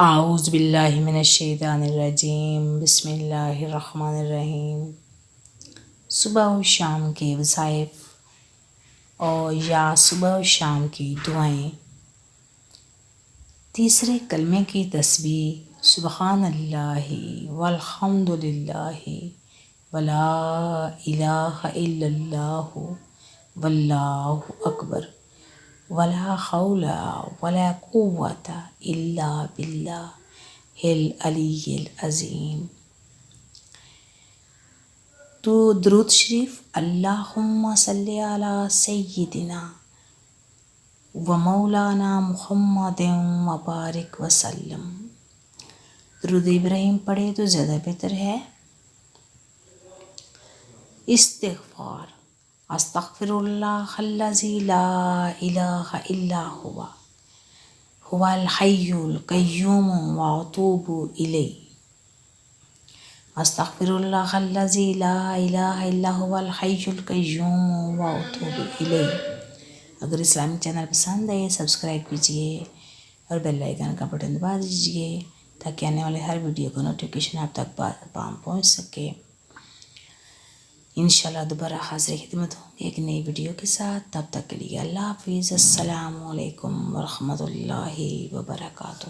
اعوذ باللہ من الشیطان الرجیم، بسم اللہ الرحمن الرحیم۔ صبح و شام کے وظائف اور یا صبح و شام کی دعائیں۔ تیسرے کلمے کی تسبیح سبحان اللہ والحمد للہ ولا الہ الا اللہ واللہ اکبر ولا حول ولا قوۃ الا باللہ العلی العظیم۔ تو درود شریف اللہم صلی علی سیدنا و مولانا محمد و بارک وسلم۔ درود ابراہیم پڑھے تو زیادہ بہتر ہے۔ استغفار، استغفر اللہ الذی لا الہ الا هو الحی القیوم واتوب الیہ۔ استغفر اللہ الذی لا الہ الا هو الحی القیوم واتوب الیہ۔ اگر اسلامی چینل پسند ہے سبسکرائب کیجیے اور بیل آئیکن کا بٹن دبا دیجیے تاکہ آنے والے ہر ویڈیو کا نوٹیفیکیشن آپ تک پہنچ سکے۔ انشاءاللہ دوبارہ حاضر خدمت ہوں گے ایک نئی ویڈیو کے ساتھ، تب تک کے لیے اللہ حافظ۔ السلام علیکم ورحمۃ اللہ وبرکاتہ۔